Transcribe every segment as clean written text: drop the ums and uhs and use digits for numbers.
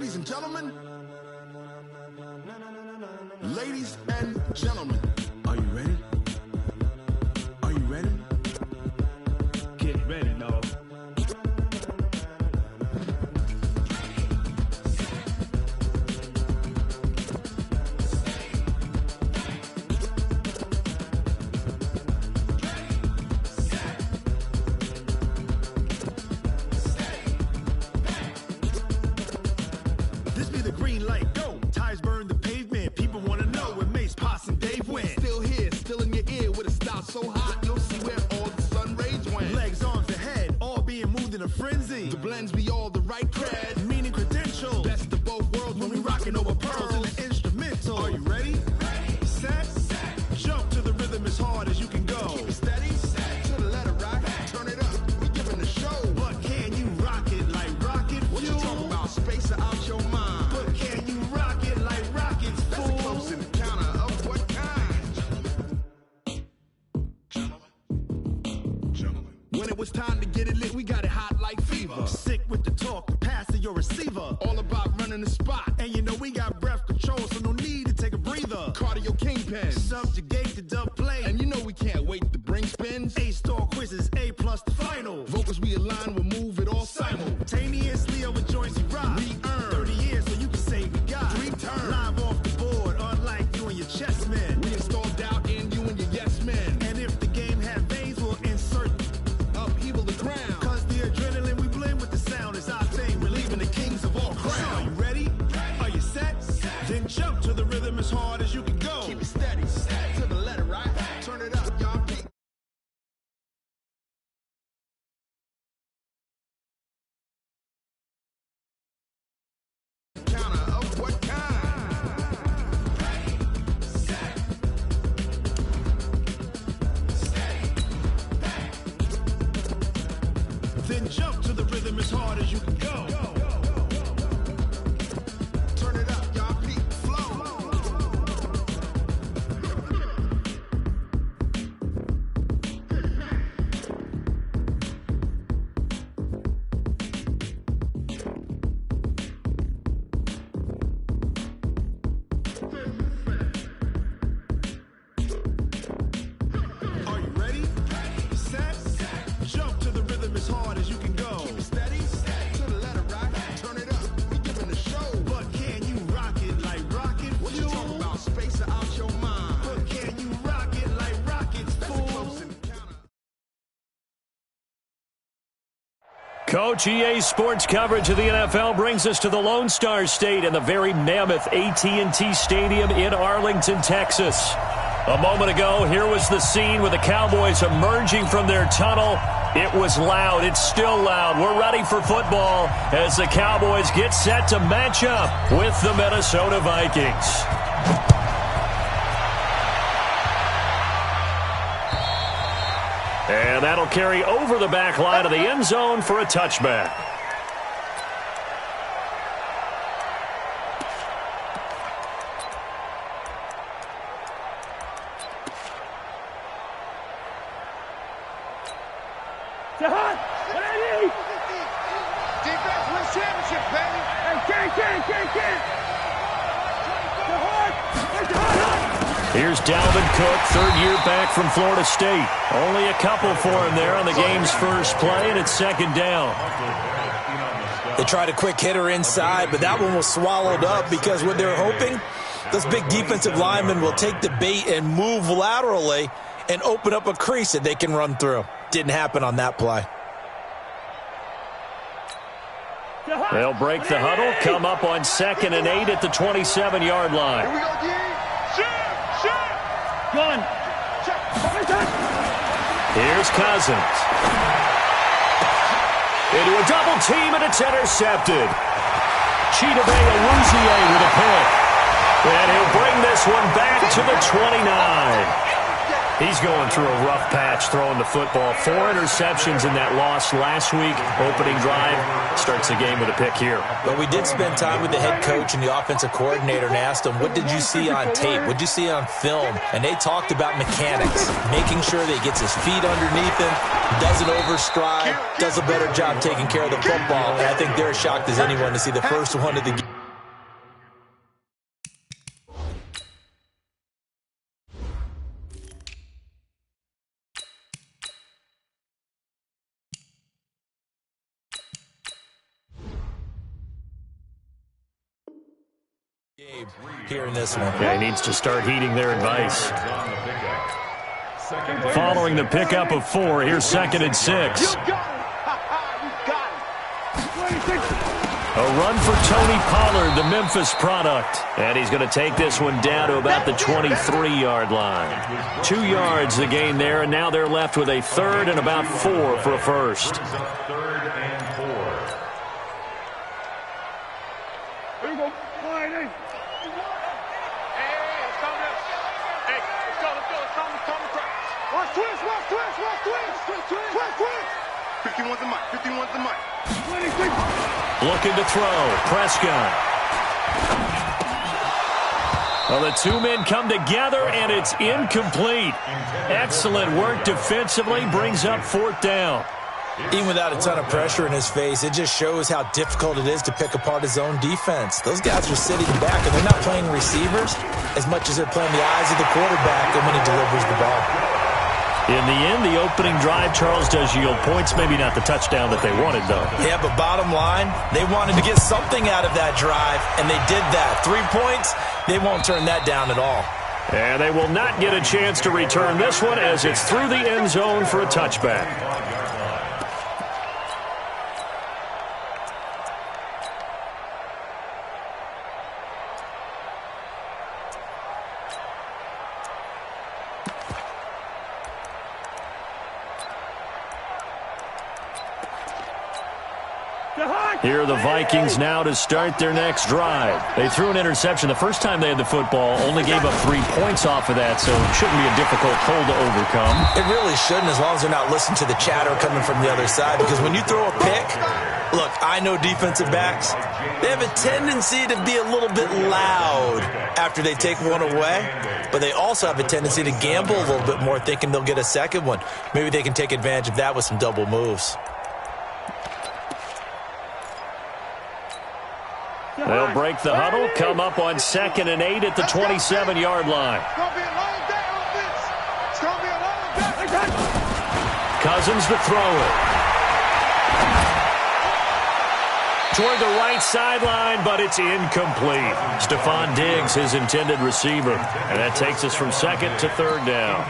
Ladies and gentlemen, ladies and gentlemen, are you ready? Are you ready? Get ready, dog. This be the green light, go. Tires burn the pavement. People wanna know where Mace, Potts, and Dave went. Still here, still in your ear with a style so hot, you'll see where all the sun rays went. Legs, arms, and head, all being moved in a frenzy. The blends be all the right cred, meaning credentials. Best of both worlds when we rockin' over pearls in the instrumental. Are you ready? Ready. Set. Jump to the rhythm as hard as you can go. Keep it steady. To the letter right. Turn it up. We giving the show. But can you rock it like rocket fuel? What you talking about? Space out your mind. But can you rock it like rockets, fool? That's a close encounter of what kind? Gentlemen. When it was time to get it lit, we got it hot like fever. Sick with the talk, the pass to your receiver. All about running the spot. And you know we got breath control, so no need to take a breather. Cardio kingpin. Subjugate the dub play. And you know we can't wait to bring spins. A-star quizzes, A+ the final. Vocals we align, we'll move it all simultaneously over joints we rock. We earn 30 years so you can say we got 3 turns. Live off the board, unlike you and your chess men. We install doubt in you and your yes men. And if the game had veins, we'll insert upheaval the ground. Cause the adrenaline we blend with the sound is our thing. We're leaving the kings of all crowns. So are you ready? Are you set? Then jump to the rhythm as hard as you can go. Keep it steady. To the letter right. Turn it up, y'all. Counter of what kind? Ready, set, steady, back. Then jump to the rhythm as hard as you can go. Turn it up, y'all. Peak flow. Are you ready? Ready, set, jump to the rhythm as hard as you can go. Keep it steady, to the letter right. Turn it up, we giving the show. But can you rock it like rocket fuel? What you talking about? Space out your mind. But can you rock it like rockets, fool? That's a close encounter. Coach, EA Sports coverage of the NFL brings us to the Lone Star State and the very mammoth AT&T Stadium in Arlington, Texas. A moment ago, here was the scene with the Cowboys emerging from their tunnel. It was loud. It's still loud. We're ready for football as the Cowboys get set to match up with the Minnesota Vikings. And that'll carry over the back line of the end zone for a touchback. Defense wins championship, baby. Here's Dalvin Cook, third year back from Florida State. Only a couple for him there on the game's first play, and it's second down. They tried a quick hitter inside, but that one was swallowed up because what they're hoping, those big defensive linemen will take the bait and move laterally and open up a crease that they can run through. Didn't happen on that play. They'll break the huddle, come up on 2nd and 8 at the 27-yard line. Here we go, D. Shoot! Gun. Here's Cousins. Into a double team, and it's intercepted. Chidobe Awuzie with a pick. And he'll bring this one back to the 29. He's going through a rough patch throwing the football. 4 interceptions in that loss last week. Opening drive starts the game with a pick here. But we did spend time with the head coach and the offensive coordinator and asked them, what did you see on tape? What did you see on film? And they talked about mechanics, making sure that he gets his feet underneath him, doesn't overstride, does a better job taking care of the football. And I think they're as shocked as anyone to see the first one of the game. here in this one. Yeah, he needs to start heeding their advice. Following the pickup of 4, here's 2nd and 6. You got it. You got it. A run for Tony Pollard, the Memphis product. And he's going to take this one down to about the 23-yard line. 2 yards the gain there, and now they're left with a 3rd and about 4 for a first. 3rd and 4. Here we go. Hey, let's go. Watch twist. 51's the mic. 26. Looking to throw. Prescott. Well, the 2 men come together, and it's incomplete. Excellent work defensively. Brings up 4th down. Even without a ton of pressure in his face, it just shows how difficult it is to pick apart his own defense. Those guys are sitting back, and they're not playing receivers as much as they're playing the eyes of the quarterback and when he delivers the ball. In the end, the opening drive, Charles, does yield points. Maybe not the touchdown that they wanted, though. Yeah, but bottom line, they wanted to get something out of that drive, and they did that. 3 points, they won't turn that down at all. And they will not get a chance to return this one as it's through the end zone for a touchback. Here are the Vikings now to start their next drive. They threw an interception the first time they had the football, only gave up 3 points off of that, so it shouldn't be a difficult hole to overcome. It really shouldn't, as long as they're not listening to the chatter coming from the other side, because when you throw a pick, look, I know defensive backs, they have a tendency to be a little bit loud after they take one away, but they also have a tendency to gamble a little bit more, thinking they'll get a second one. Maybe they can take advantage of that with some double moves. They'll break the huddle, come up on 2nd and 8 at the 27-yard line. It's going to be a long day on this. It's going to be a long day. Cousins to throw it. Toward the right sideline, but it's incomplete. Stephon Diggs, his intended receiver. And that takes us from 2nd to 3rd down.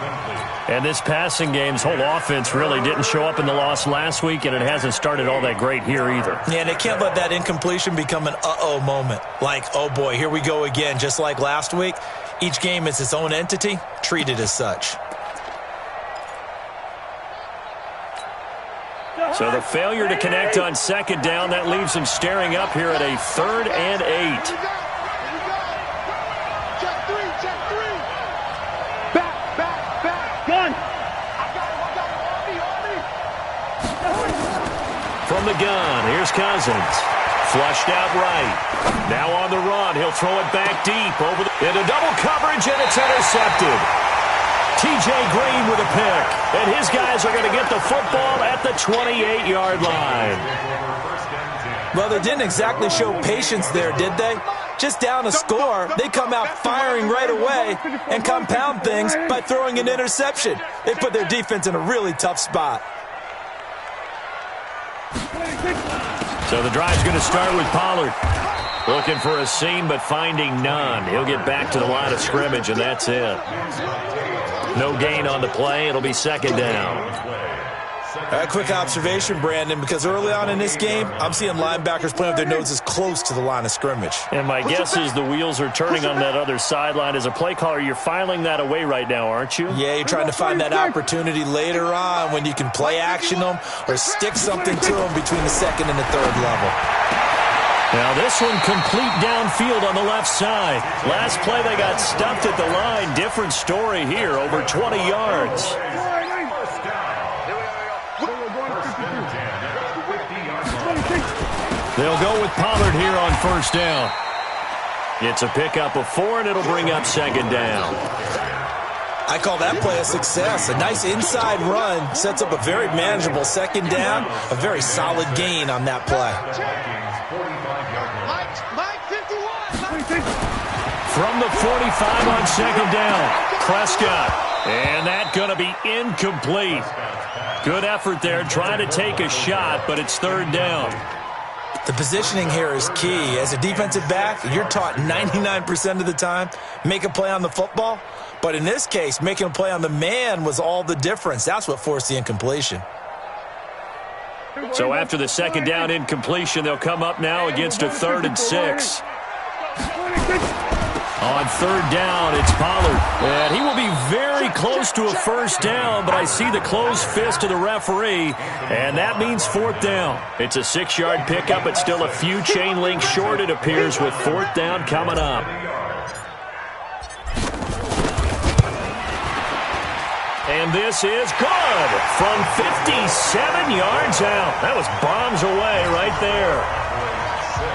And this passing game's whole offense really didn't show up in the loss last week, and it hasn't started all that great here either. Yeah, and they can't let that incompletion become an uh-oh moment. Like, oh boy, here we go again, just like last week. Each game is its own entity, treated as such. So the failure to connect on 2nd down, that leaves them staring up here at a 3rd and 8. From the gun, here's Cousins. Flushed out right. Now on the run, he'll throw it back deep into double coverage, and it's intercepted. T.J. Green with a pick, and his guys are going to get the football at the 28-yard line. Well, they didn't exactly show patience there, did they? Just down a score, they come out firing right away and compound things by throwing an interception. They put their defense in a really tough spot. So the drive's going to start with Pollard. Looking for a seam, but finding none. He'll get back to the line of scrimmage, and that's it. No gain on the play. It'll be 2nd down. A quick observation, Brandon, because early on in this game, I'm seeing linebackers playing with their noses close to the line of scrimmage. And my guess is the wheels are turning on that other sideline. As a play caller, you're filing that away right now, aren't you? Yeah, you're trying to find that opportunity later on when you can play action them or stick something to them between the 2nd and the 3rd level. Now this one complete downfield on the left side. Last play they got stuffed at the line. Different story here, over 20 yards. They'll go with Pollard here on 1st down. It's a pickup of 4, and it'll bring up 2nd down. I call that play a success. A nice inside run sets up a very manageable 2nd down. A very solid gain on that play. From the 45 on 2nd down, Prescott. And that's going to be incomplete. Good effort there, trying to take a shot, but it's 3rd down. The positioning here is key. As a defensive back, you're taught 99% of the time, make a play on the football. But in this case, making a play on the man was all the difference. That's what forced the incompletion. So after the second down incompletion, they'll come up now against a 3rd and 6. On 3rd down, it's Pollard. And he will be very close to a first down, but I see the closed fist of the referee, and that means 4th down. It's a 6-yard pickup, but still a few chain links short, it appears, with 4th down coming up. And this is good from 57 yards out. That was bombs away right there.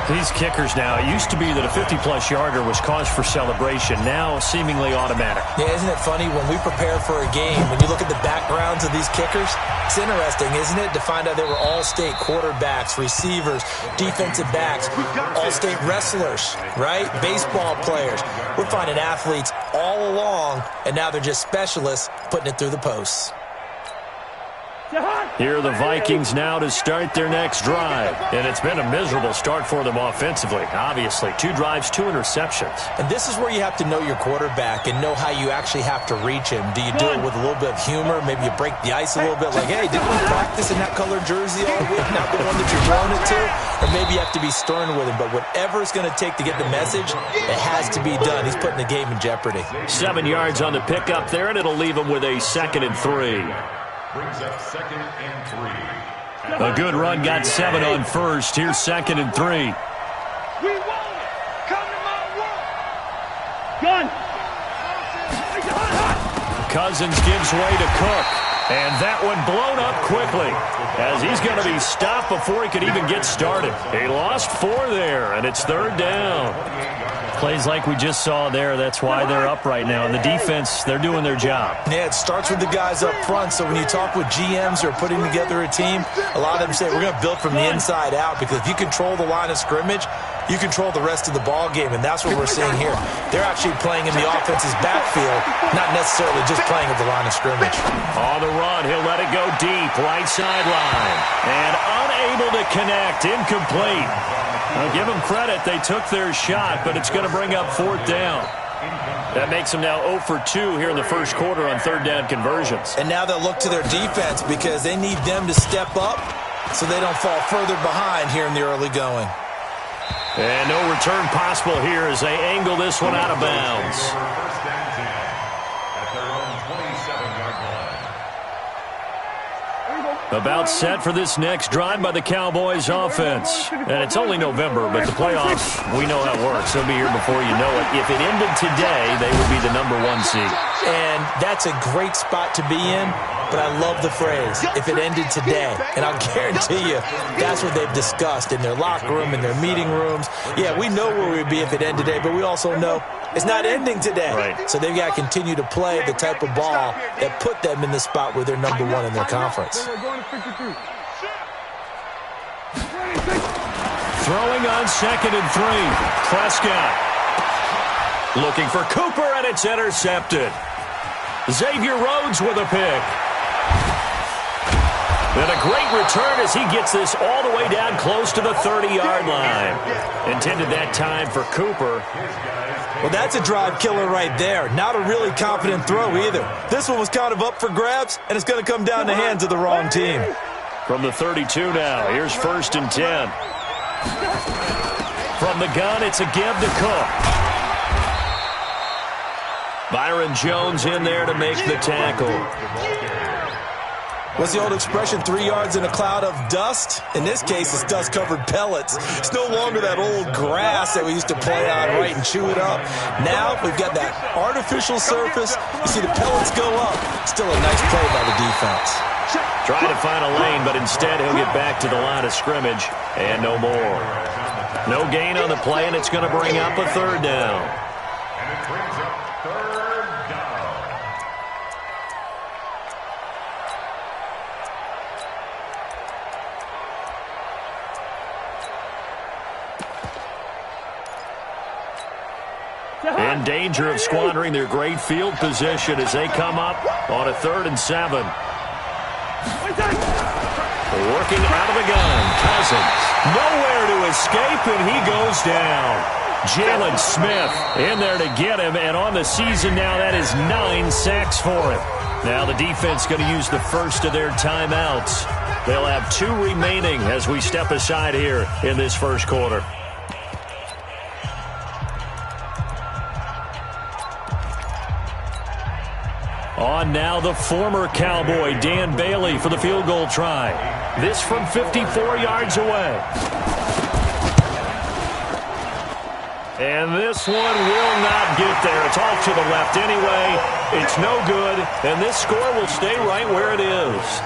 These kickers now, it used to be that a 50-plus yarder was cause for celebration. Now, seemingly automatic. Yeah, isn't it funny? When we prepare for a game, when you look at the backgrounds of these kickers, it's interesting, isn't it, to find out they were all-state quarterbacks, receivers, defensive backs, all-state wrestlers, right? Baseball players. We're finding athletes all along, and now they're just specialists putting it through the posts. Here are the Vikings now to start their next drive. And it's been a miserable start for them offensively, obviously. 2 drives, 2 interceptions. And this is where you have to know your quarterback and know how you actually have to reach him. Do you do it with a little bit of humor? Maybe you break the ice a little bit like, hey, didn't we practice in that colored jersey all week? Not the one that you're throwing it to? Or maybe you have to be stern with him. But whatever it's going to take to get the message, it has to be done. He's putting the game in jeopardy. 7 yards on the pickup there, and it'll leave him with a 2nd and 3. Brings up 2nd and 3. A good run got 7 on first. Here's 2nd and 3. We want it. Come to my world. Gun. Cousins gives way to Cook. And that one blown up quickly as he's going to be stopped before he could even get started. He lost 4 there, and it's 3rd down. Plays like we just saw there, that's why they're up right now. And the defense, they're doing their job. Yeah, it starts with the guys up front. So when you talk with GMs who are putting together a team, a lot of them say we're going to build from the inside out, because if you control the line of scrimmage, you control the rest of the ball game, and that's what we're seeing here. They're actually playing in the offense's backfield, not necessarily just playing at the line of scrimmage. On the run, he'll let it go deep, right sideline. And unable to connect, incomplete. I'll give them credit, they took their shot, but it's going to bring up 4th down. That makes them now 0 for 2 here in the first quarter on 3rd down conversions. And now they'll look to their defense because they need them to step up so they don't fall further behind here in the early going. And no return possible here as they angle this one out of bounds. First and 10 at their own 27-yard line. About set for this next drive by the Cowboys offense. And it's only November, but the playoffs, we know how it works. They'll be here before you know it. If it ended today, they would be the #1 seed. And that's a great spot to be in, but I love the phrase, if it ended today. And I'll guarantee you, that's what they've discussed in their locker room, in their meeting rooms. Yeah, we know where we'd be if it ended today, but we also know it's not ending today. Right. So they've got to continue to play the type of ball that put them in the spot where they're #1 in their conference. Throwing on 2nd and 3. Prescott looking for Cooper, and it's intercepted. Xavier Rhodes with a pick. And a great return as he gets this all the way down close to the 30-yard line. Intended that time for Cooper. Well, that's a drive killer right there. Not a really confident throw either. This one was kind of up for grabs, and it's going to come down in the hands of the wrong team. From the 32 now, here's 1st and 10. From the gun, it's a give to Cook. Byron Jones in there to make the tackle. What's the old expression, 3 yards in a cloud of dust? In this case, it's dust-covered pellets. It's no longer that old grass that we used to play on, right, and chew it up. Now we've got that artificial surface. You see the pellets go up. Still a nice play by the defense. Trying to find a lane, but instead he'll get back to the line of scrimmage, and no more. No gain on the play, and it's going to bring up a 3rd down. And it brings up 3rd down. In danger of squandering their great field position as they come up on a 3rd and 7. Working out of the gun, Cousins. Nowhere to escape, and he goes down. Jalen Smith in there to get him, and on the season now, that is 9 sacks for him. Now the defense going to use the first of their timeouts. They'll have 2 remaining as we step aside here in this first quarter. On now the former Cowboy, Dan Bailey, for the field goal try. This from 54 yards away. And this one will not get there. It's off to the left anyway. It's no good, and this score will stay right where it is.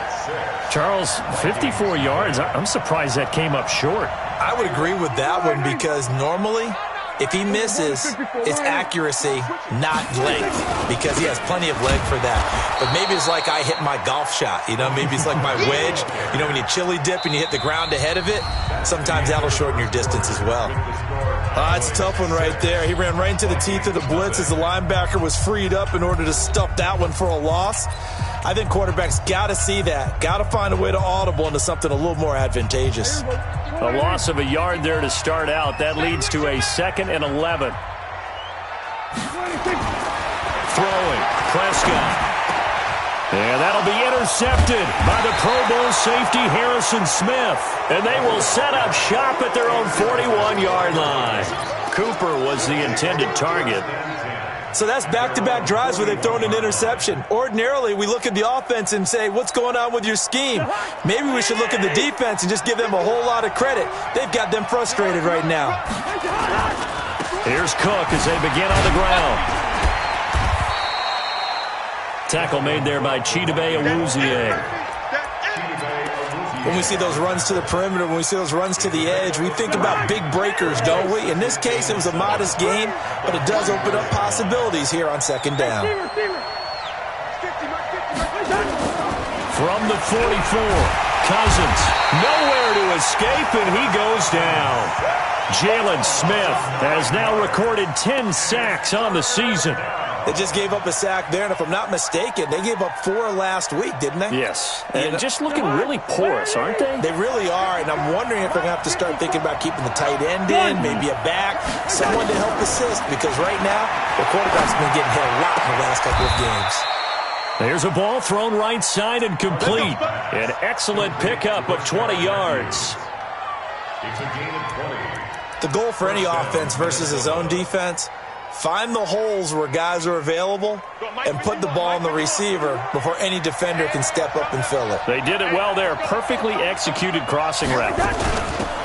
Charles, 54 yards, I'm surprised that came up short. I would agree with that one because normally, if he misses, it's accuracy, not length, because he has plenty of leg for that. But maybe it's like I hit my golf shot, maybe it's like my wedge. When you chili dip and you hit the ground ahead of it, sometimes that'll shorten your distance as well. It's a tough one right there. He ran right into the teeth of the blitz as the linebacker was freed up in order to stuff that one for a loss. I think quarterbacks got to see that, got to find a way to audible into something a little more advantageous. A loss of a yard there to start out. That leads to a 2nd and 11. Throwing, Prescott. And that'll be intercepted by the Pro Bowl safety Harrison Smith. And they will set up shop at their own 41-yard line. Cooper was the intended target. So that's back-to-back drives where they've thrown an interception. Ordinarily, we look at the offense and say, what's going on with your scheme? Maybe we should look at the defense and just give them a whole lot of credit. They've got them frustrated right now. Here's Cook as they begin on the ground. Tackle made there by Chidobe Awuzie. When we see those runs to the perimeter, when we see those runs to the edge, we think about big breakers, don't we? In this case, it was a modest gain, but it does open up possibilities here on 2nd down. From the 44, Cousins, nowhere to escape, and he goes down. Jalen Smith has now recorded 10 sacks on the season. They just gave up a sack there, and if I'm not mistaken, they gave up 4 last week, didn't they? Yes, and just looking really porous, aren't they? They really are, and I'm wondering if they're going to have to start thinking about keeping the tight end in, maybe a back, someone to help assist, because right now, the quarterback's been getting hit a lot in the last couple of games. There's a ball thrown right side and complete. An excellent pickup of 20 yards. The goal for any offense versus his own defense, find the holes where guys are available and put the ball on the receiver before any defender can step up and fill it. They did it well there. Perfectly executed crossing route.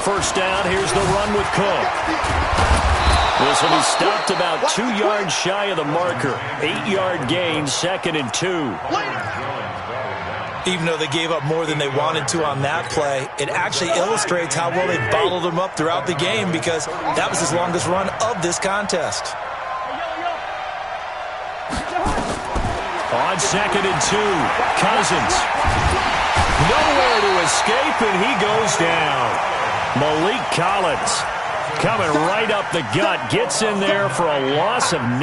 First down, here's the run with Cook. This will be stopped about 2 yards shy of the marker. 8-yard gain, 2nd and 2. Even though they gave up more than they wanted to on that play, it actually illustrates how well they bottled him up throughout the game because that was his longest run of this contest. On 2nd and 2, Cousins. Nowhere to escape, and he goes down. Malik Collins coming right up the gut, gets in there for a loss of 9.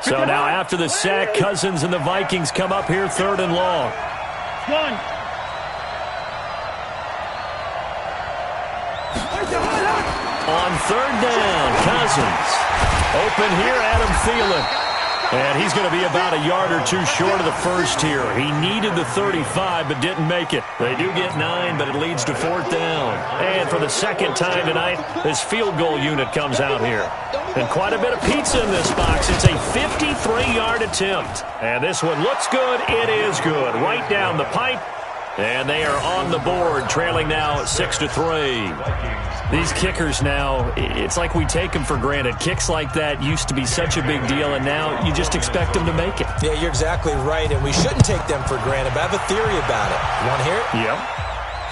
So now after the sack, Cousins and the Vikings come up here 3rd and long. On 3rd down, Cousins. Open here, Adam Thielen. And he's going to be about a yard or 2 short of the first here. He needed the 35 but didn't make it. They do get 9, but it leads to 4th down. And for the 2nd time tonight, this field goal unit comes out here. And quite a bit of pizza in this box. It's a 53-yard attempt. And this one looks good. It is good. Right down the pipe. And they are on the board, trailing now 6-3. These kickers now, it's like we take them for granted. Kicks like that used to be such a big deal, and now you just expect them to make it. Yeah, you're exactly right, and we shouldn't take them for granted, but I have a theory about it. You want to hear it? Yep.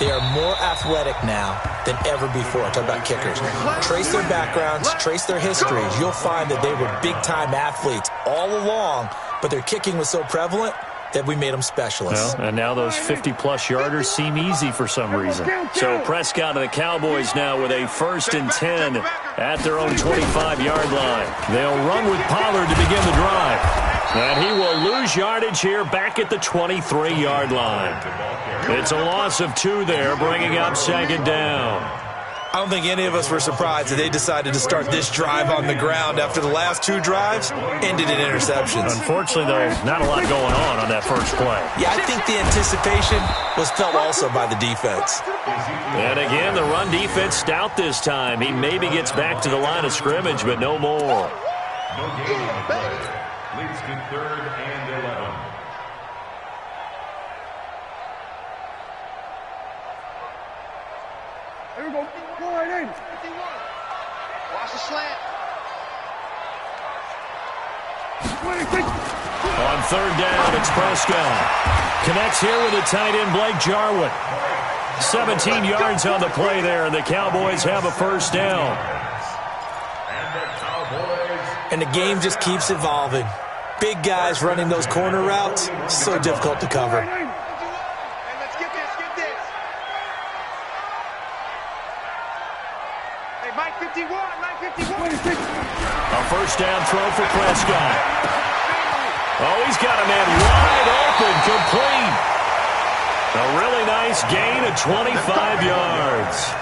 They are more athletic now than ever before. Talk about kickers. Trace their backgrounds, trace their histories. You'll find that they were big-time athletes all along, but their kicking was so prevalent that we made them specialists. Well, and now those 50-plus yarders seem easy for some reason. So Prescott and the Cowboys now with a 1st and 10 at their own 25-yard line. They'll run with Pollard to begin the drive. And he will lose yardage here back at the 23-yard line. It's a loss of 2 there, bringing up second down. I don't think any of us were surprised that they decided to start this drive on the ground after the last 2 drives ended in interceptions. Unfortunately, though, not a lot going on that first play. Yeah, I think the anticipation was felt also by the defense. And again, the run defense stout this time. He maybe gets back to the line of scrimmage, but no more. No gain on the play. Leads to 3rd and 11. Here we go. Go right in. 51. Watch the slant. On 3rd down, it's Prescott. Connects here with the tight end, Blake Jarwin. 17 yards on the play there, and the Cowboys have a first down. And the game just keeps evolving. Big guys running those corner routes, so difficult to cover. Hey, let's get this. Hey, Mike 51. A first down throw for Prescott. Oh, he's got a man wide open, complete. A really nice gain of 25 yards.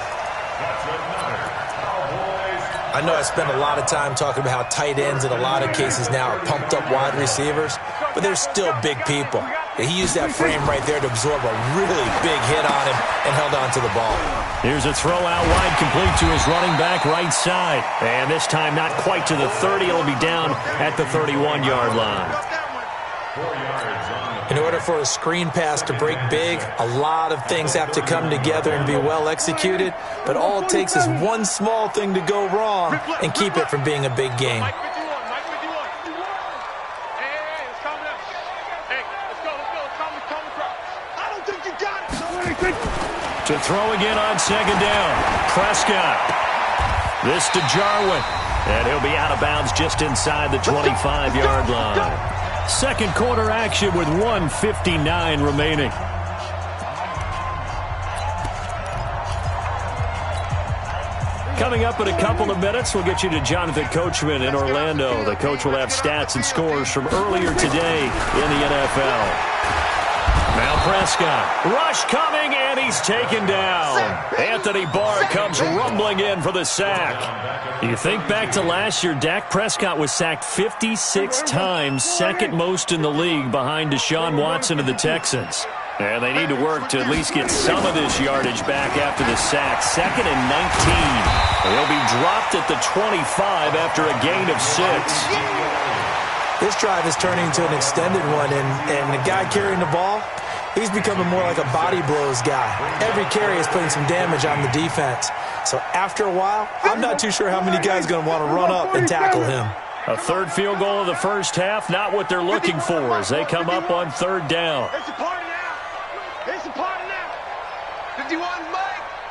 I know I spent a lot of time talking about how tight ends in a lot of cases now are pumped up wide receivers, but they're still big people. He used that frame right there to absorb a really big hit on him and held on to the ball. Here's a throw out wide, complete to his running back right side. And this time not quite to the 30. It'll be down at the 31-yard line. 4 yards on the In order for a screen pass to break big, a lot of things have to come together and be well executed, but all it takes is one small thing to go wrong and keep it from being a big game. Mike 51. Hey, let's calm down. Hey, let's go. Calm across. I don't think you got it. To throw again on second down. Prescott. This to Jarwin. And he'll be out of bounds just inside the 25-yard line. Second quarter action with 1:59 remaining. Coming up in a couple of minutes, we'll get you to Jonathan Coachman in Orlando. The coach will have stats and scores from earlier today in the NFL. Now Prescott. Rush coming, and he's taken down. Anthony Barr comes rumbling in for the sack. You think back to last year, Dak Prescott was sacked 56 times, second most in the league behind Deshaun Watson of the Texans. And they need to work to at least get some of this yardage back after the sack. 2nd and 19. He'll be dropped at the 25 after a gain of 6. This drive is turning into an extended one, and the guy carrying the ball, he's becoming more like a body blows guy. Every carry is putting some damage on the defense. So after a while, I'm not too sure how many guys are going to want to run up and tackle him. A third field goal of the first half, not what they're looking for as they come up on 3rd down. It's a party now. 51,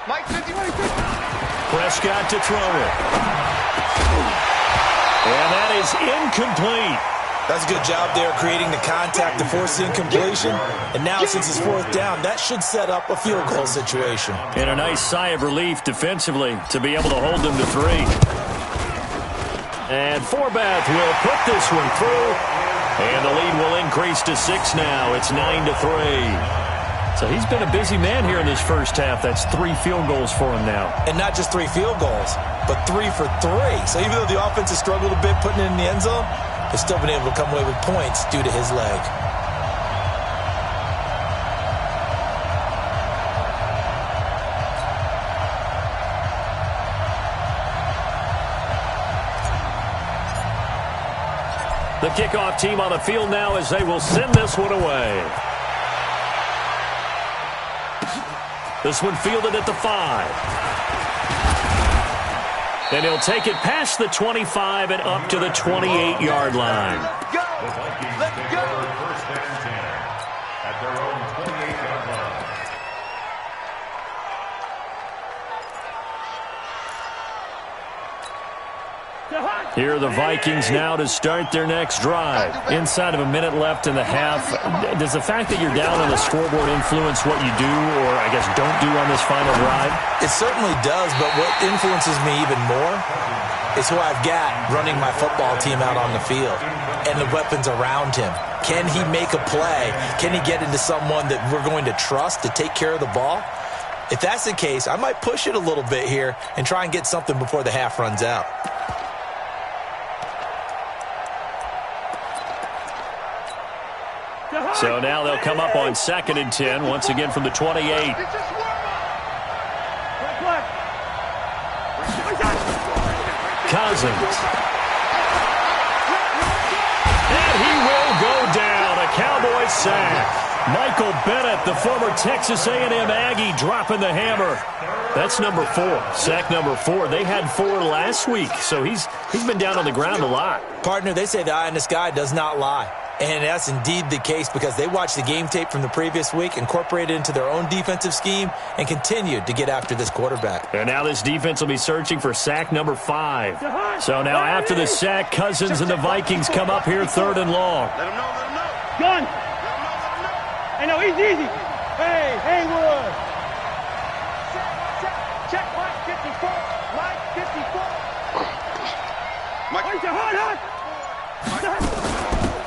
Mike 51. Prescott to throw it. And that is incomplete. That's a good job there creating the contact to force the incompletion. And now since it's 4th down, that should set up a field goal situation. And a nice sigh of relief defensively to be able to hold them to 3. And Forbath will put this one through. And the lead will increase to 6 now. It's 9-3. So he's been a busy man here in this first half. That's 3 field goals for him now. And not just 3 field goals, but 3 for 3. So even though the offense has struggled a bit putting it in the end zone, they've still been able to come away with points due to his leg. The kickoff team on the field now as they will send this one away. This one fielded at the 5. And he'll take it past the 25 and up to the 28-yard line. Let's go. First and 10 at their own 28-yard line. Here are the Vikings now to start their next drive. Inside of a minute left in the half. Does the fact that you're down on the scoreboard influence what you do or, I guess, don't do on this final drive? It certainly does, but what influences me even more is who I've got running my football team out on the field. and the weapons around him. Can he make a play? Can he get into someone that we're going to trust to take care of the ball? If that's the case, I might push it a little bit here and try and get something before the half runs out. So now they'll come up on 2nd and 10, once again from the 28. Cousins. And he will go down. A Cowboys sack. Michael Bennett, the former Texas A&M Aggie, dropping the hammer. That's number 4. Sack number 4. They had 4 last week, so he's been down on the ground a lot. Partner, they say the eye in the sky does not lie. And that's indeed the case because they watched the game tape from the previous week, incorporated it into their own defensive scheme, and continued to get after this quarterback. And now this defense will be searching for sack number 5. So now after the sack, Cousins and the Vikings come up here 3rd and long. Let him know, let him know. Gun. Let him know. Hey, no, easy. Hey, Haywood. Check, Mike 54. Mike 54. Mike, hard.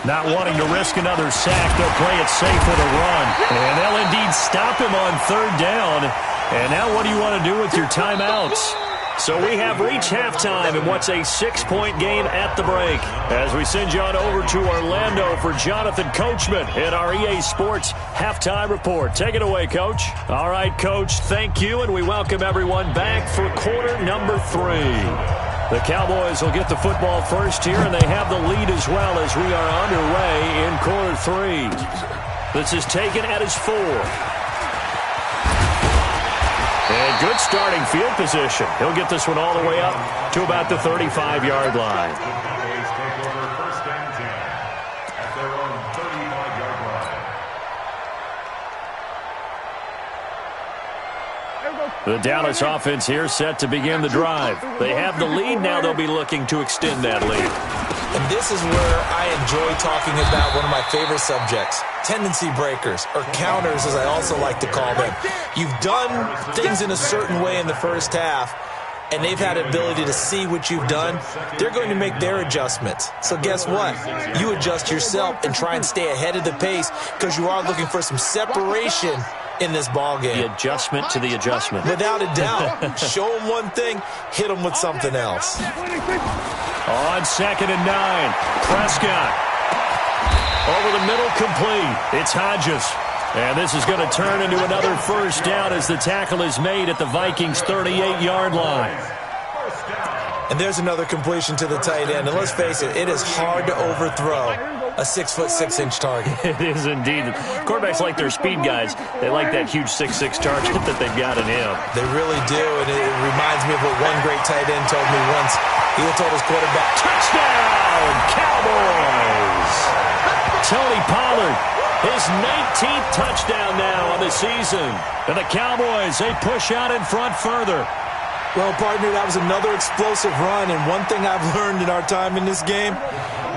Not wanting to risk another sack, they'll play it safe with a run. And they'll indeed stop him on 3rd down. And now what do you want to do with your timeouts? So we have reached halftime in what's a 6-point game at the break. As we send you on over to Orlando for Jonathan Coachman in our EA Sports Halftime Report. Take it away, Coach. All right, Coach, thank you, and we welcome everyone back for quarter number 3. The Cowboys will get the football first here, and they have the lead as well as we are underway in quarter 3. This is taken at his 4. And good starting field position. He'll get this one all the way up to about the 35-yard line. Cowboys take over 1st and 10 at their own 35-yard line. The Dallas offense here set to begin the drive. They have the lead. Now they'll be looking to extend that lead. And this is where I enjoy talking about one of my favorite subjects, tendency breakers, or counters as I also like to call them. You've done things in a certain way in the first half, and they've had the ability to see what you've done. They're going to make their adjustments. So guess what? You adjust yourself and try and stay ahead of the pace because you are looking for some separation in this ball game. The adjustment to the adjustment. Without a doubt. Show them one thing, hit them with something else. On 2nd and 9, Prescott. Over the middle, complete. It's Hodges. And this is going to turn into another first down as the tackle is made at the Vikings' 38-yard line. And there's another completion to the tight end. And let's face it, it is hard to overthrow a 6'6" target. It is indeed. Quarterbacks like their speed guys. They like that huge 6'6" target that they've got in him. They really do, and it reminds me of what one great tight end told me once. He told his quarterback, Touchdown, Cowboys! Tony Pollard, his 19th touchdown now on the season. And the Cowboys, they push out in front further. Well, partner, that was another explosive run, and one thing I've learned in our time in this game,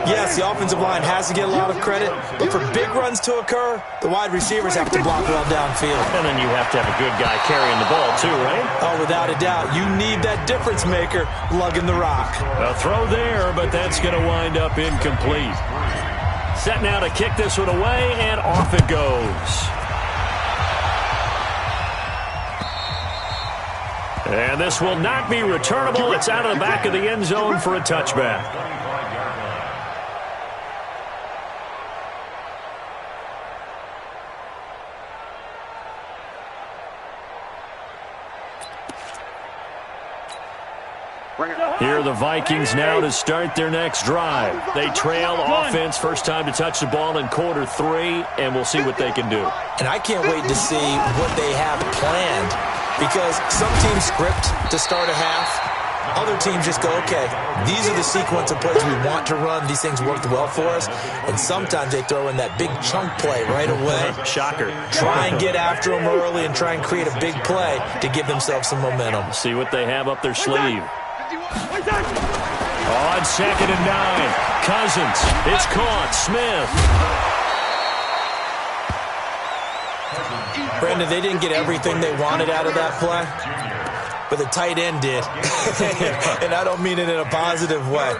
yes, the offensive line has to get a lot of credit, but for big runs to occur, the wide receivers have to block well downfield. And then you have to have a good guy carrying the ball too, right? Oh, without a doubt. You need that difference maker lugging the rock. A throw there, but that's going to wind up incomplete. Set now to kick this one away, and off it goes. And this will not be returnable. It's out of the back of the end zone for a touchback. Here are the Vikings now to start their next drive. They trail offense, first time to touch the ball in quarter 3, and we'll see what they can do. And I can't wait to see what they have planned, because some teams script to start a half. Other teams just go, okay, these are the sequence of plays we want to run. These things worked well for us. And sometimes they throw in that big chunk play right away. Shocker. Try and get after them early and try and create a big play to give themselves some momentum. See what they have up their sleeve. On 2nd and 9, Cousins. It's caught. Smith. Brandon, they didn't get everything they wanted out of that play, but the tight end did. And I don't mean it in a positive way.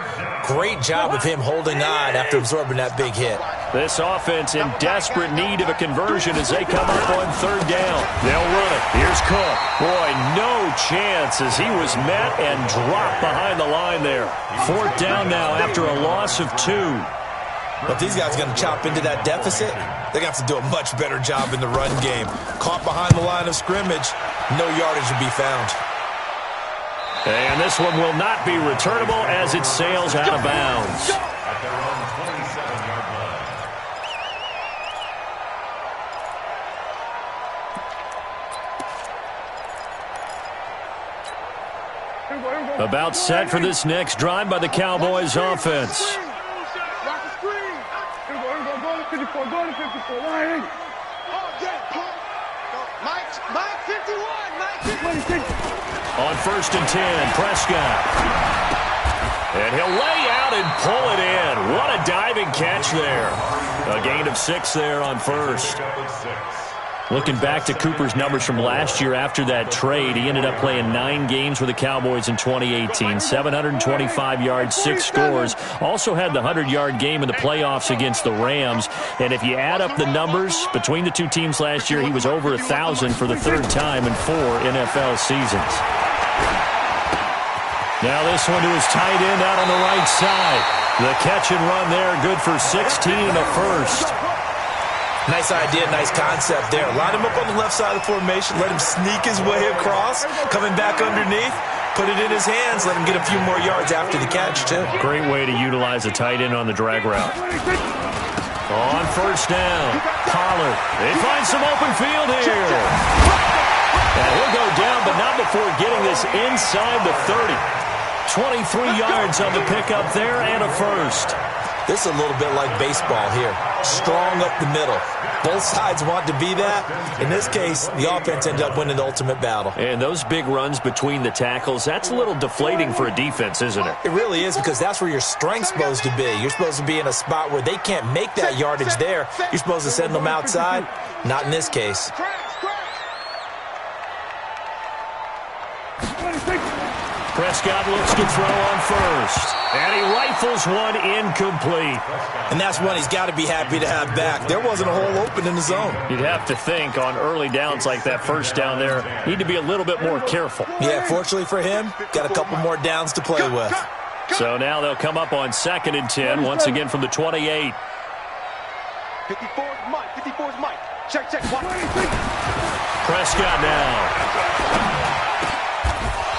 Great job of him holding on after absorbing that big hit. This offense in desperate need of a conversion as they come up on third down. They'll run it. Here's Cook. Boy, no chance as he was met and dropped behind the line there. Fourth down now after a loss of 2. But these guys are going to chop into that deficit. They're going to have to do a much better job in the run game. Caught behind the line of scrimmage, no yardage to be found. And this one will not be returnable as it sails out of bounds. At their own 27-yard line. About set for this next drive by the Cowboys offense. On first and 10, Prescott. And he'll lay out and pull it in. What a diving catch there. A gain of 6 there on first. Looking back to Cooper's numbers from last year after that trade, he ended up playing 9 games with the Cowboys in 2018. 725 yards, 6 scores. Also had the 100-yard game in the playoffs against the Rams. And if you add up the numbers between the two teams last year, he was over 1,000 for the 3rd time in 4 NFL seasons. Now this one to his tight end out on the right side. The catch and run there, good for 16 and a first. Nice idea, nice concept there. Line him up on the left side of the formation. Let him sneak his way across. Coming back underneath. Put it in his hands. Let him get a few more yards after the catch, too. Great way to utilize a tight end on the drag route. On first down, Pollard. They find some open field here. And he'll go down, but not before getting this inside the 30. 23 yards on the pickup there and a first. This is a little bit like baseball here. Strong up the middle. Both sides want to be that. In this case, the offense ended up winning the ultimate battle. And those big runs between the tackles, that's a little deflating for a defense, isn't it? It really is, because that's where your strength's supposed to be. You're supposed to be in a spot where they can't make that yardage there. You're supposed to send them outside. Not in this case. Prescott looks to throw on first. And he rifles one incomplete. And that's one he's got to be happy to have back. There wasn't a hole open in the zone. You'd have to think on early downs like that first down there, need to be a little bit more careful. Yeah, fortunately for him, got a couple more downs to play with. So now they'll come up on 2nd and 10, once again from the 28. 54's Mike. 54's Mike. Check. Prescott now.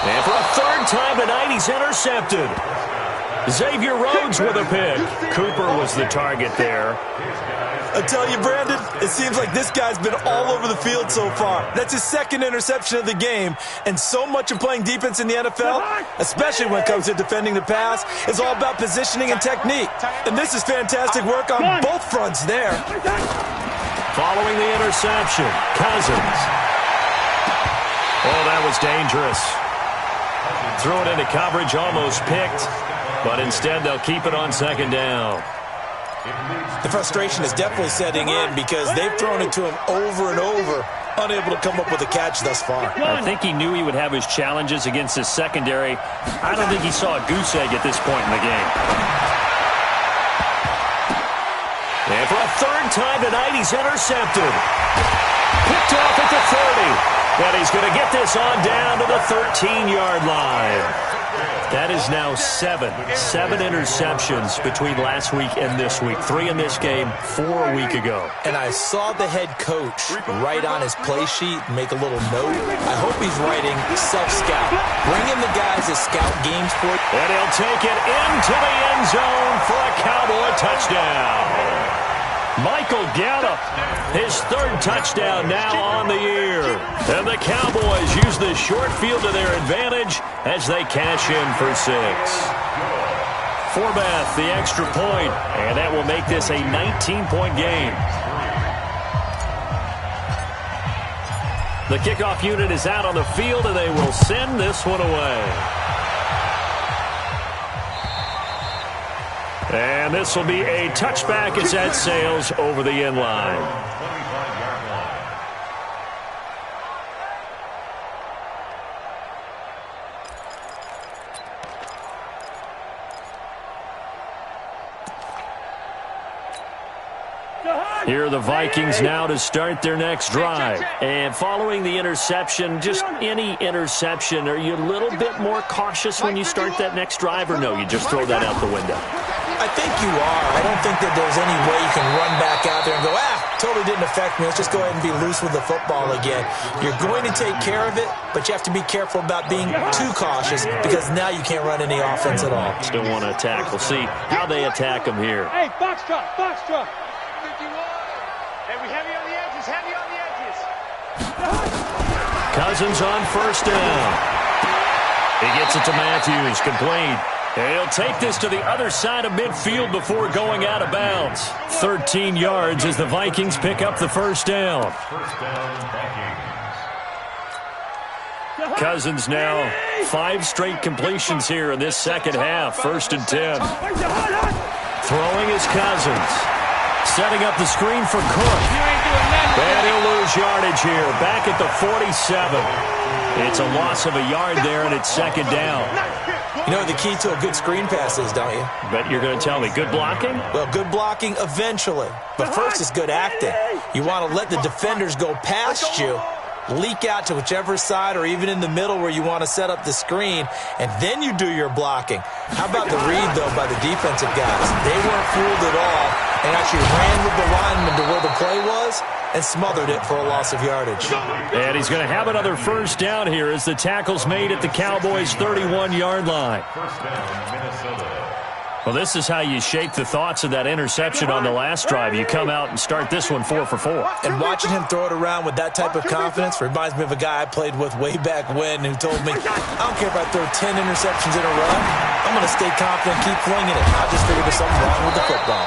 And for a 3rd time tonight, he's intercepted. Xavier Rhodes with a pick. Cooper was the target there. I tell you, Brandon, it seems like this guy's been all over the field so far. That's his 2nd interception of the game. And so much of playing defense in the NFL, especially when it comes to defending the pass, is all about positioning and technique. And this is fantastic work on both fronts there. Following the interception, Cousins. Oh, that was dangerous. Threw it into coverage, almost picked, but instead they'll keep it on 2nd down. The frustration is definitely setting in because they've thrown it to him over and over, unable to come up with a catch thus far. I think he knew he would have his challenges against his secondary. I don't think he saw a goose egg at this point in the game. And for a 3rd time tonight, he's intercepted. Picked off at the 30. And he's going to get this on down to the 13-yard line. That is now 7 interceptions between last week and this week. 3 in this game, 4 a week ago. And I saw the head coach write on his play sheet, make a little note. I hope he's writing self-scout. Bring in the guys that scout games for you. And he'll take it into the end zone for a Cowboy touchdown. Michael Gallup, his 3rd touchdown now on the year. And the Cowboys use the short field to their advantage as they cash in for 6. Forbath, the extra point, and that will make this a 19-point game. The kickoff unit is out on the field, and they will send this one away. And this will be a touchback as that sails over the end line. Here are the Vikings now to start their next drive. And following the interception, just any interception, are you a little bit more cautious when you start that next drive, or no, you just throw that out the window? I think you are. I don't think that there's any way you can run back out there and go, totally didn't affect me. Let's just go ahead and be loose with the football again. You're going to take care of it, but you have to be careful about being too cautious because now you can't run any offense at all. Still want to attack. We'll see how they attack them here. Hey, box truck, box truck. Hey, we heavy on the edges, heavy on the edges. Cousins on first down. He gets it to Matthews, complete. He'll take this to the other side of midfield before going out of bounds. 13 yards as the Vikings pick up the first down. First down, Vikings. Cousins now 5 straight completions here in this second half. 1st and 10. Throwing is Cousins. Setting up the screen for Cook. And he'll lose yardage here. Back at the 47. It's a loss of a yard there, and it's second down. You know what the key to a good screen pass is, don't you? But you're going to tell me, good blocking? Well, good blocking eventually. But first is good acting. You want to let the defenders go past you, leak out to whichever side or even in the middle where you want to set up the screen, and then you do your blocking. How about the read, though, by the defensive guys? They weren't fooled at all and actually ran with the lineman to where the play was and smothered it for a loss of yardage. And he's going to have another first down here as the tackle's made at the Cowboys' 31-yard line. First down, Minnesota. Well, this is how you shake the thoughts of that interception on the last drive. You come out and start this one 4 for 4. And watching him throw it around with that type of confidence reminds me of a guy I played with way back when who told me, I don't care if I throw 10 interceptions in a row. I'm going to stay confident, keep flinging it. I just figured there's something wrong with the football.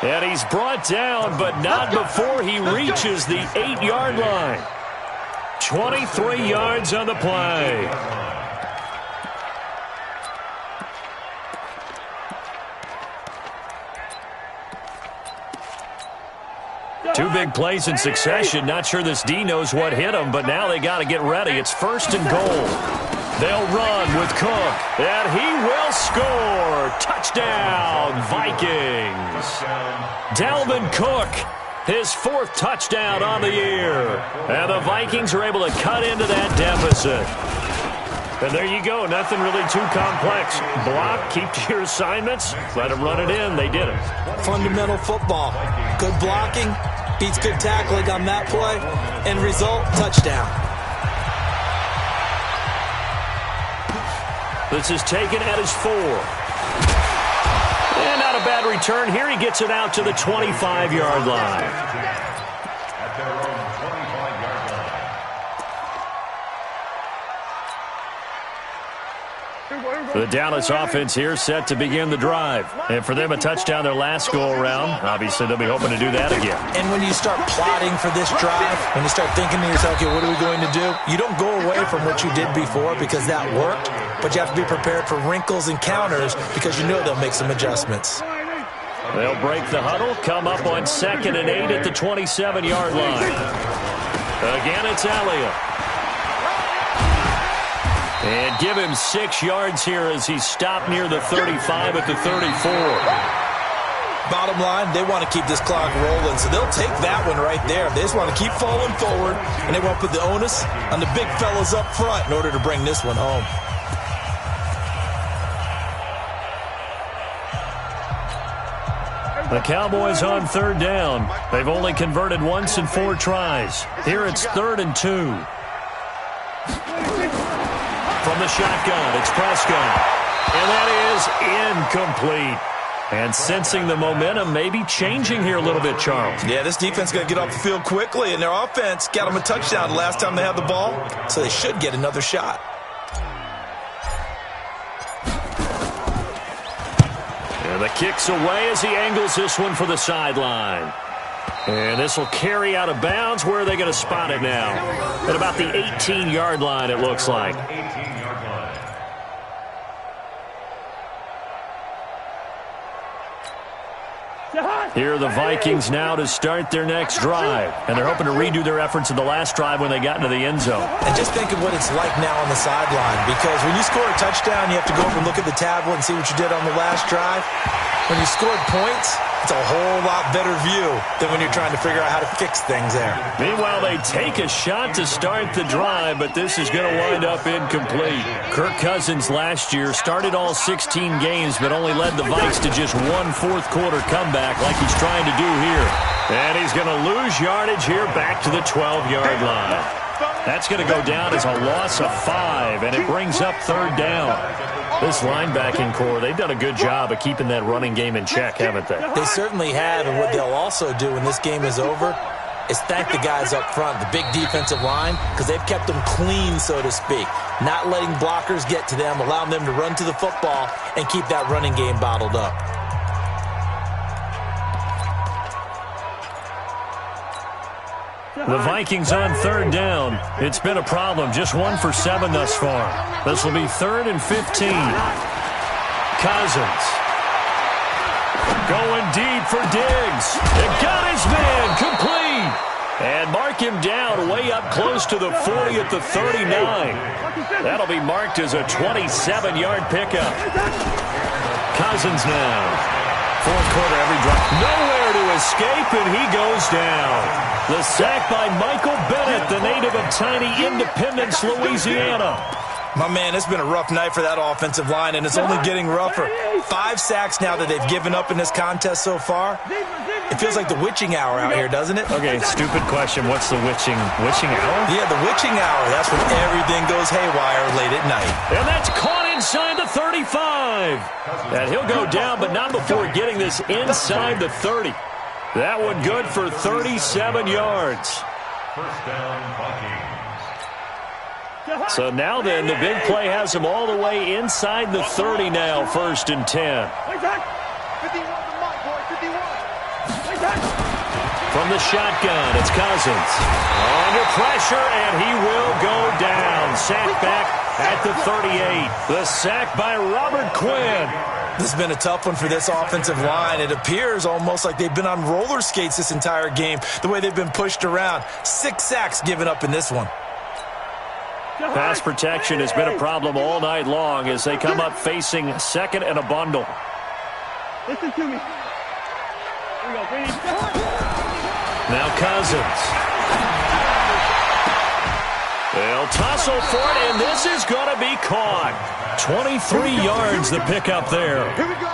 And he's brought down, but not before he reaches the 8-yard line. 23 yards on the play. Two big plays in succession. Not sure this D knows what hit him, but now they got to get ready. It's 1st and goal. They'll run with Cook, and he will score. Touchdown, Vikings. Dalvin Cook, his 4th touchdown on the year. And the Vikings are able to cut into that deficit. And there you go. Nothing really too complex. Block, keep to your assignments, let them run it in. They did it. Fundamental football. Good blocking beats good tackling on that play. End result, touchdown. This is taken at his 4. And not a bad return here. He gets it out to the 25-yard line. At their own 25-yard line. The Dallas offense here set to begin the drive. And for them, a touchdown their last go-around. Obviously, they'll be hoping to do that again. And when you start plotting for this drive, when you start thinking to yourself, okay, what are we going to do? You don't go away from what you did before because that worked, but you have to be prepared for wrinkles and counters because you know they'll make some adjustments. They'll break the huddle, come up on 2nd and 8 at the 27-yard line. Again, it's Elliott. And give him 6 yards here as he's stopped near the 35 at the 34. Bottom line, they want to keep this clock rolling, so they'll take that one right there. They just want to keep falling forward, and they want to put the onus on the big fellas up front in order to bring this one home. The Cowboys on 3rd down. They've only converted once in 4 tries. Here it's 3rd and 2. From the shotgun, it's Prescott. And that is incomplete. And sensing the momentum maybe changing here a little bit, Charles. Yeah, this defense got to get off the field quickly, and their offense got them a touchdown the last time they had the ball, so they should get another shot. And the kick's away as he angles this one for the sideline. And this will carry out of bounds. Where are they going to spot it now? At about the 18-yard line, it looks like. 18-yard line. Here are the Vikings now to start their next drive. And they're hoping to redo their efforts in the last drive when they got into the end zone. And just think of what it's like now on the sideline, because when you score a touchdown, you have to go up and look at the tablet and see what you did on the last drive. When you scored points, It's a whole lot better view than when you're trying to figure out how to fix things there. Meanwhile, they take a shot to start the drive, but this is going to wind up incomplete. Kirk Cousins last year started all 16 games, but only led the Vikes to just one fourth-quarter comeback like he's trying to do here. And he's going to lose yardage here back to the 12-yard line. That's going to go down as a loss of 5, and it brings up third down. This linebacking core, they've done a good job of keeping that running game in check, haven't they? They certainly have, and what they'll also do when this game is over is thank the guys up front, the big defensive line, because they've kept them clean, so to speak, not letting blockers get to them, allowing them to run to the football and keep that running game bottled up. The Vikings on third down. It's been a problem. Just 1 for 7 thus far. This will be 3rd and 15. Cousins. Going deep for Diggs. It got his man. Complete. And mark him down way up close to the 40 at the 39. That'll be marked as a 27-yard pickup. Cousins now. Fourth quarter, every drop. Nowhere to escape, and he goes down. The sack by Michael Bennett, the native of tiny Independence, Louisiana. My man, it's been a rough night for that offensive line, and it's only getting rougher. 5 sacks now that they've given up in this contest so far. It feels like the witching hour out here, doesn't it? Okay, stupid question. What's the witching hour? Yeah, the witching hour. That's when everything goes haywire late at night. And that's caught inside the 35. And he'll go down, but not before getting this inside the 30. That one good for 37 yards. First down, Vikings. So now then, the big play has him all the way inside the 30 now, 1st and 10. From the shotgun, it's Cousins. Under pressure, and he will go down. Sacked back at the 38. The sack by Robert Quinn. This has been a tough one for this offensive line. It appears almost like they've been on roller skates this entire game, the way they've been pushed around. 6 sacks given up in this one. Pass protection has been a problem all night long as they come up facing 2nd and a bundle. Listen to me. Here we go. Now Cousins. They'll tussle for it, and this is going to be caught. 23 yards the pickup there. Here we go.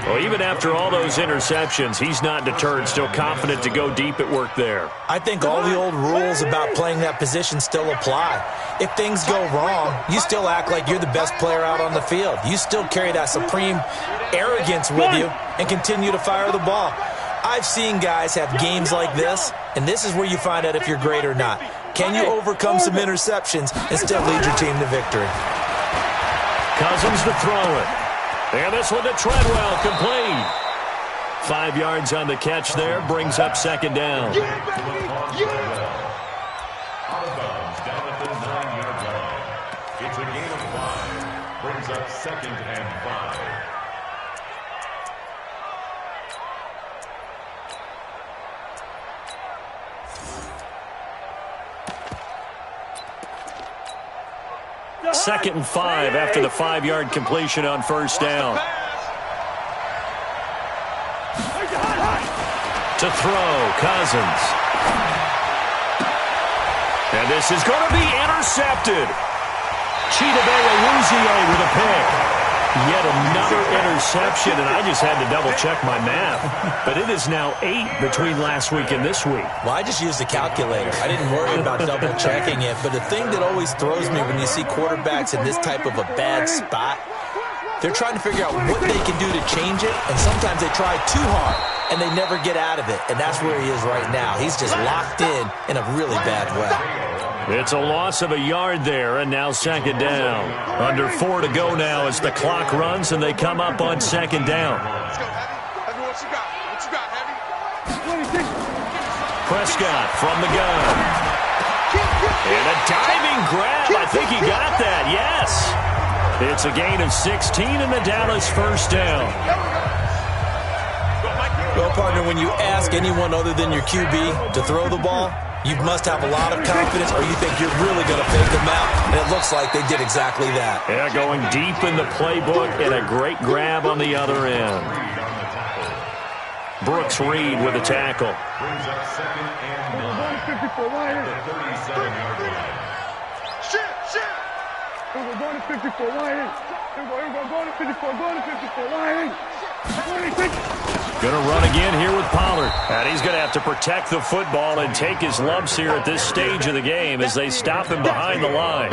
Well, even after all those interceptions, he's not deterred, still confident to go deep at work there. I think all the old rules about playing that position still apply. If things go wrong, you still act like you're the best player out on the field. You still carry that supreme arrogance with you and continue to fire the ball. I've seen guys have games like this, and this is where you find out if you're great or not. Can you overcome some interceptions and still lead your team to victory? Cousins to throw it. And this one to Treadwell, complete. 5 yards on the catch there, brings up 2nd down. Out of bounds, down at the 9-yard line. It's a gain of 5. Brings up 2nd and 5. Second and 5 after the 5-yard completion on 1st down. To throw, Cousins. And this is going to be intercepted. Chidobe with a pick. Yet another interception, and I just had to double-check my math. But it is now 8 between last week and this week. Well, I just used a calculator. I didn't worry about double-checking it. But the thing that always throws me when you see quarterbacks in this type of a bad spot, they're trying to figure out what they can do to change it, and sometimes they try too hard, and they never get out of it. And that's where he is right now. He's just locked in a really bad way. It's a loss of a yard there, and now 2nd down. Under 4 to go now as the clock runs, and they come up on 2nd down. Let's go, Heavy. What you got? What you got, Heavy? Prescott from the gun. And a diving grab. I think he got that, yes. It's a gain of 16 in the Dallas 1st down. Well, partner, when you ask anyone other than your QB to throw the ball, you must have a lot of confidence, or you think you're really going to fake them out, and it looks like they did exactly that. Yeah, going deep in the playbook, and a great grab on the other end. Brooks Reed with a tackle. Brings up second and 9 at the 37-yard line. Shit! We're going to 54, line in. We're going to 54, going to 54, line in. 26. Going to run again here with Pollard. And he's going to have to protect the football and take his lumps here at this stage of the game as they stop him behind the line.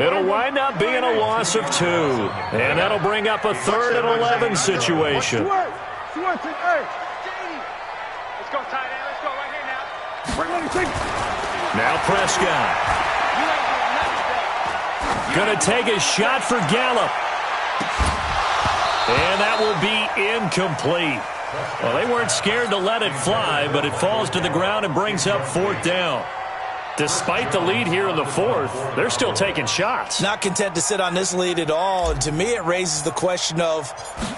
It'll wind up being a loss of 2. And that'll bring up a 3rd and 11 situation. Let's go, tight end. Let's go right here now. Now Prescott. Going to take a shot for Gallup. And that will be incomplete. Well, they weren't scared to let it fly, but it falls to the ground and brings up 4th down. Despite the lead here in the 4th, they're still taking shots. Not content to sit on this lead at all. And to me, it raises the question of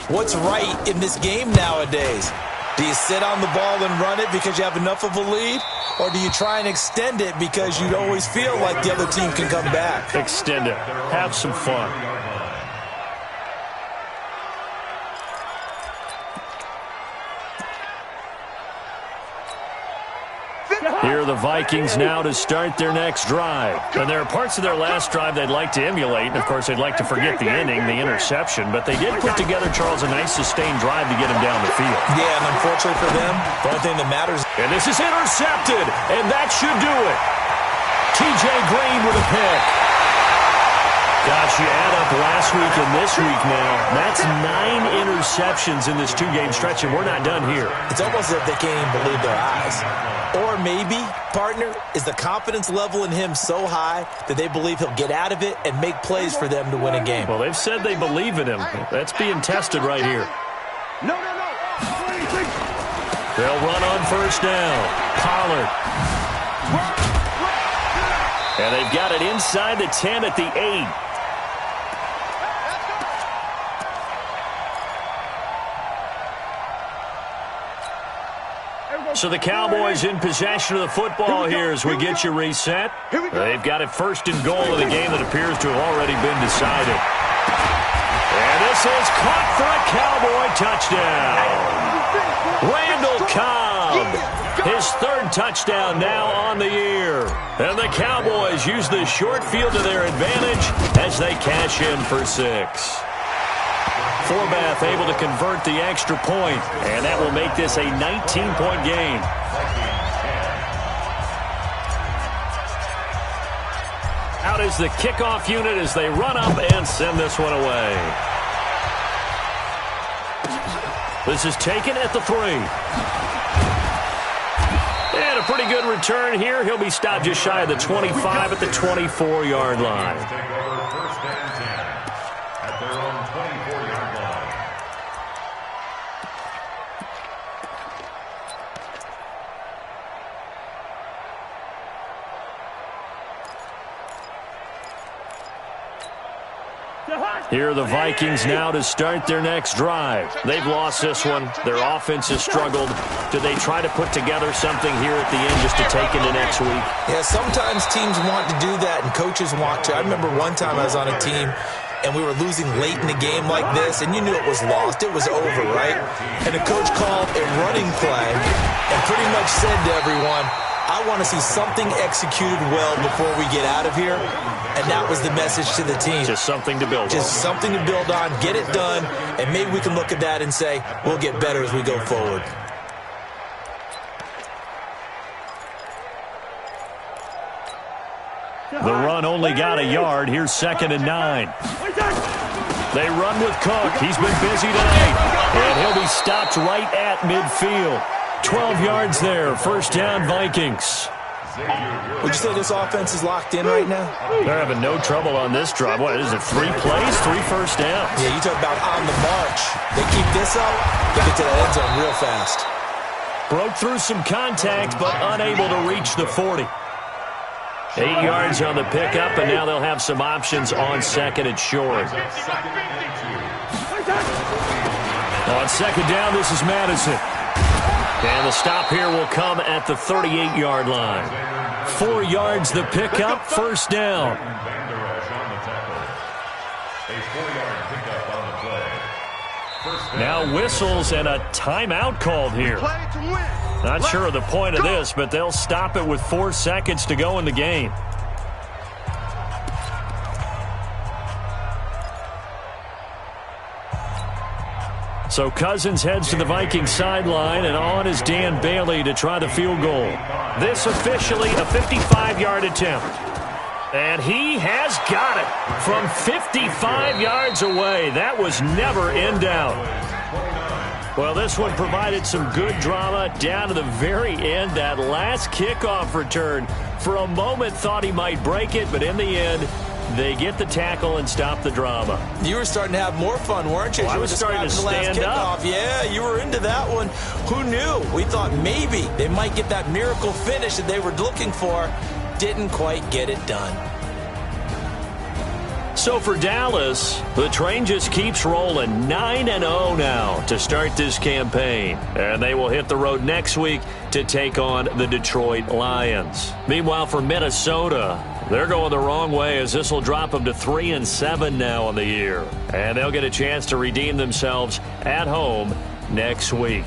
what's right in this game nowadays. Do you sit on the ball and run it because you have enough of a lead? Or do you try and extend it because you always feel like the other team can come back? Extend it. Have some fun. Here are the Vikings now to start their next drive. And there are parts of their last drive they'd like to emulate. And, of course, they'd like to forget the inning, the interception. But they did put together, Charles, a nice sustained drive to get him down the field. Yeah, and unfortunately for them, the only thing that matters. And this is intercepted, and that should do it. T.J. Green with a pick. Gosh, you add up last week and this week now. That's 9 interceptions in this 2-game stretch, and we're not done here. It's almost as if they can't even believe their eyes. Or maybe, partner, is the confidence level in him so high that they believe he'll get out of it and make plays for them to win a game. Well, they've said they believe in him. That's being tested right here. No. They'll run on 1st down. Pollard. And they've got it inside the 10 at the 8. So the Cowboys in possession of the football here as we get you reset. They've got it 1st and goal in a game that appears to have already been decided. And this is caught for a Cowboy touchdown. Randall Cobb, his 3rd touchdown now on the year. And the Cowboys use the short field to their advantage as they cash in for 6. Forbath able to convert the extra point, and that will make this a 19-point game. Out is the kickoff unit as they run up and send this one away. This is taken at the 3. And a pretty good return here. He'll be stopped just shy of the 25 at the 24-yard line. Here are the Vikings now to start their next drive. They've lost this one. Their offense has struggled. Do they try to put together something here at the end just to take into next week? Yeah, sometimes teams want to do that and coaches want to. I remember one time I was on a team and we were losing late in a game like this, and you knew it was lost. It was over, right? And the coach called a running play and pretty much said to everyone, I want to see something executed well before we get out of here. And that was the message to the team. Just something to build on. Just something to build on, get it done, and maybe we can look at that and say, we'll get better as we go forward. The run only got a yard. Here's 2nd and 9. They run with Cook. He's been busy tonight. And he'll be stopped right at midfield. 12 yards there. 1st down, Vikings. Would you say this offense is locked in right now? They're having no trouble on this drive. What is it, 3 plays, 3 first downs? Yeah, you talk about on the march. They keep this up, they get to the end zone real fast. Broke through some contact, but unable to reach the 40. 8 yards on the pickup, and now they'll have some options on 2nd and short. On 2nd down, this is Madison. And the stop here will come at the 38-yard line. 4 yards the pickup, 1st down. Now whistles and a timeout called here. Play to win. Not sure of the point of this, but they'll stop it with 4 seconds to go in the game. So Cousins heads to the Vikings sideline, and on is Dan Bailey to try the field goal. This officially a 55-yard attempt. And he has got it from 55 yards away. That was never in doubt. Well, this one provided some good drama down to the very end. That last kickoff return, for a moment thought he might break it, but in the end, they get the tackle and stop the drama. You were starting to have more fun, weren't you? Well, I was starting to stand up. Yeah, you were into that one. Who knew? We thought maybe they might get that miracle finish that they were looking for. Didn't quite get it done. So for Dallas, the train just keeps rolling. 9-0 now to start this campaign. And they will hit the road next week to take on the Detroit Lions. Meanwhile, for Minnesota, they're going the wrong way, as this will drop them to 3-7 now on the year. And they'll get a chance to redeem themselves at home next week.